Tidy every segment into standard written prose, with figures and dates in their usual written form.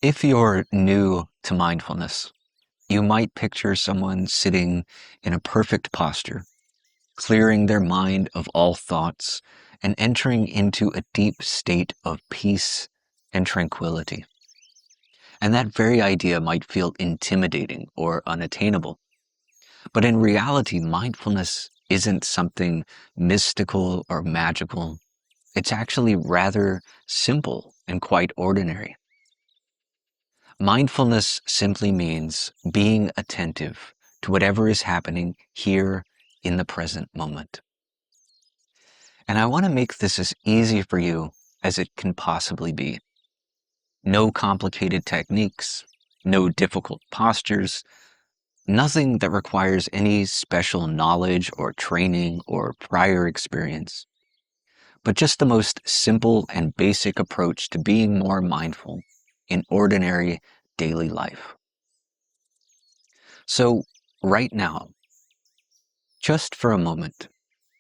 If you're new to mindfulness, you might picture someone sitting in a perfect posture, clearing their mind of all thoughts and entering into a deep state of peace and tranquility. And that very idea might feel intimidating or unattainable. But in reality, mindfulness isn't something mystical or magical. It's actually rather simple and quite ordinary. Mindfulness simply means being attentive to whatever is happening here in the present moment. And I want to make this as easy for you as it can possibly be. No complicated techniques, no difficult postures, nothing that requires any special knowledge or training or prior experience, but just the most simple and basic approach to being more mindful in ordinary daily life. So right now, just for a moment,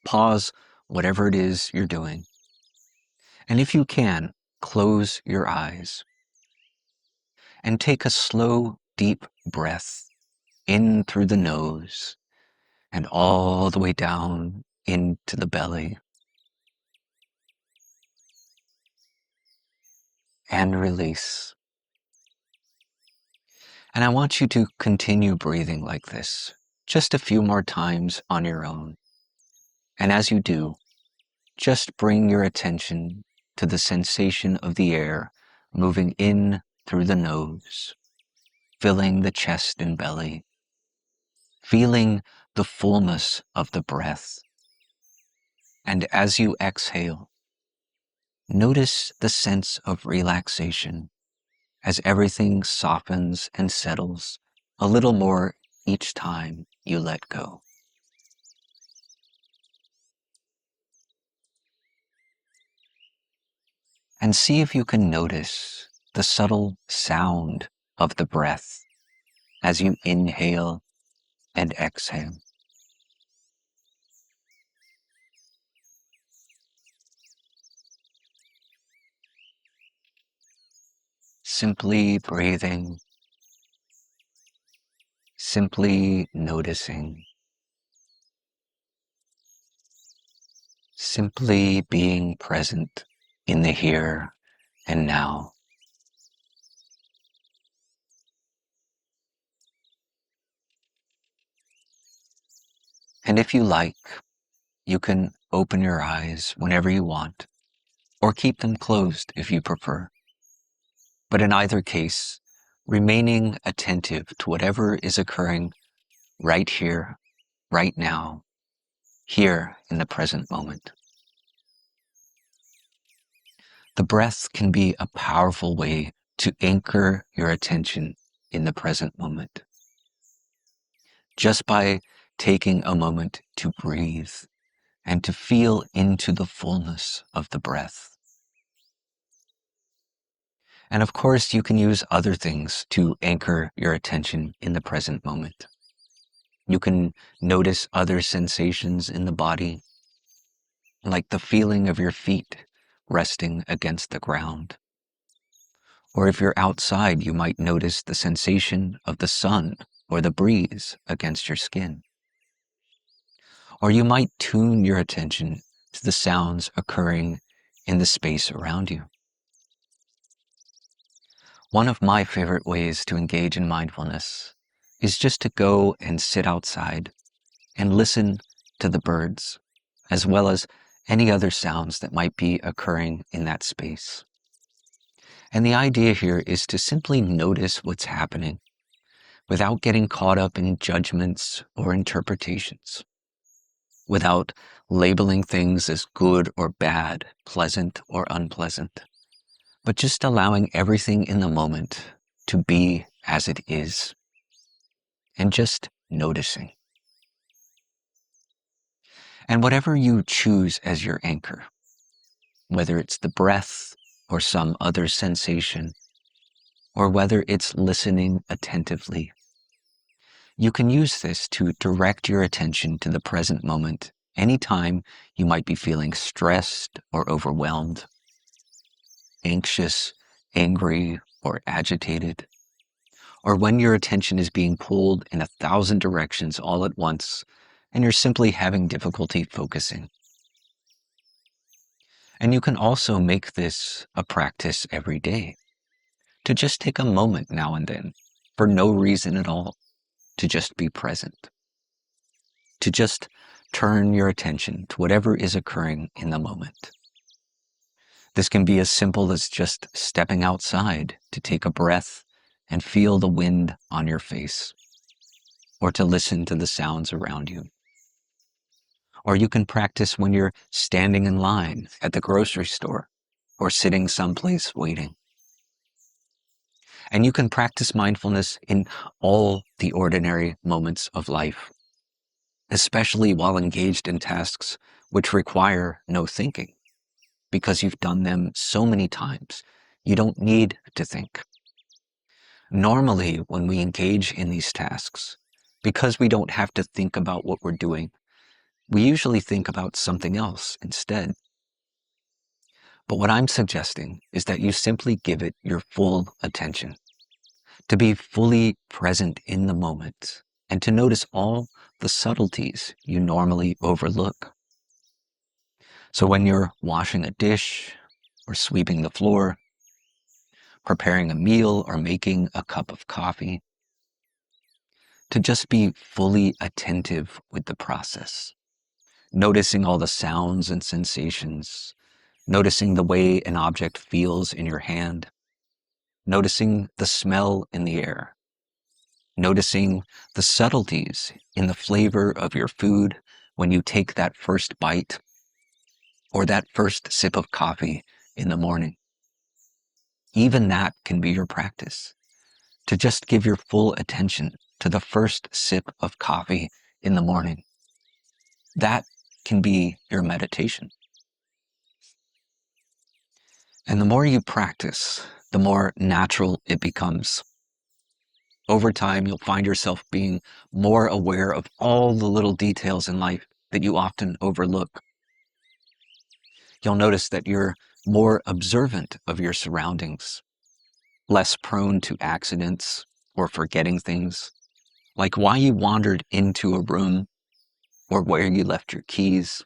pause whatever it is you're doing. And if you can, close your eyes and take a slow, deep breath in through the nose and all the way down into the belly. And release. And I want you to continue breathing like this, just a few more times on your own. And as you do, just bring your attention to the sensation of the air moving in through the nose, filling the chest and belly, feeling the fullness of the breath. And as you exhale, notice the sense of relaxation as everything softens and settles a little more each time you let go. And see if you can notice the subtle sound of the breath as you inhale and exhale. Simply breathing, simply noticing, simply being present in the here and now. And if you like, you can open your eyes whenever you want, or keep them closed if you prefer. But in either case, remaining attentive to whatever is occurring right here, right now, here in the present moment. The breath can be a powerful way to anchor your attention in the present moment. Just by taking a moment to breathe and to feel into the fullness of the breath. And of course, you can use other things to anchor your attention in the present moment. You can notice other sensations in the body, like the feeling of your feet resting against the ground. Or if you're outside, you might notice the sensation of the sun or the breeze against your skin. Or you might tune your attention to the sounds occurring in the space around you. One of my favorite ways to engage in mindfulness is just to go and sit outside and listen to the birds, as well as any other sounds that might be occurring in that space. And the idea here is to simply notice what's happening without getting caught up in judgments or interpretations, without labeling things as good or bad, pleasant or unpleasant, but just allowing everything in the moment to be as it is, and just noticing. And whatever you choose as your anchor, whether it's the breath or some other sensation, or whether it's listening attentively, you can use this to direct your attention to the present moment anytime you might be feeling stressed or overwhelmed, anxious, angry or agitated, or when your attention is being pulled in 1,000 directions all at once and you're simply having difficulty focusing. And you can also make this a practice every day, to just take a moment now and then, for no reason at all, to just be present, to just turn your attention to whatever is occurring in the moment. This can be as simple as just stepping outside to take a breath and feel the wind on your face, or to listen to the sounds around you. Or you can practice when you're standing in line at the grocery store or sitting someplace waiting. And you can practice mindfulness in all the ordinary moments of life, especially while engaged in tasks which require no thinking, because you've done them so many times, you don't need to think. Normally, when we engage in these tasks, because we don't have to think about what we're doing, we usually think about something else instead. But what I'm suggesting is that you simply give it your full attention, to be fully present in the moment, and to notice all the subtleties you normally overlook. So when you're washing a dish, or sweeping the floor, preparing a meal, or making a cup of coffee, to just be fully attentive with the process, noticing all the sounds and sensations, noticing the way an object feels in your hand, noticing the smell in the air, noticing the subtleties in the flavor of your food when you take that first bite or that first sip of coffee in the morning. Even that can be your practice, to just give your full attention to the first sip of coffee in the morning. That can be your meditation. And the more you practice, the more natural it becomes. Over time, you'll find yourself being more aware of all the little details in life that you often overlook. You'll notice that you're more observant of your surroundings, less prone to accidents or forgetting things, like why you wandered into a room or where you left your keys.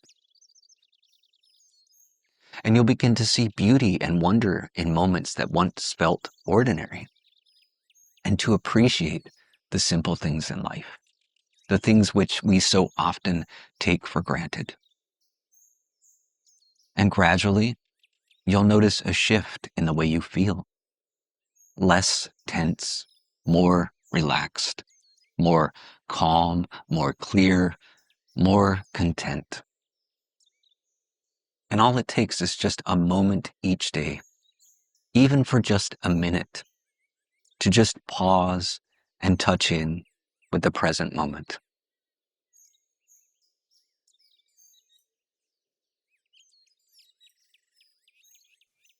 And you'll begin to see beauty and wonder in moments that once felt ordinary, and to appreciate the simple things in life, the things which we so often take for granted. And gradually, you'll notice a shift in the way you feel. Less tense, more relaxed, more calm, more clear, more content. And all it takes is just a moment each day, even for just a minute, to just pause and touch in with the present moment.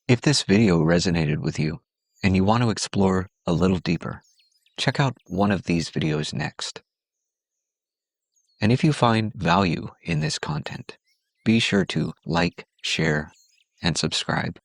If this video resonated with you and you want to explore a little deeper, check out one of these videos next. And if you find value in this content, be sure to like, share, and subscribe.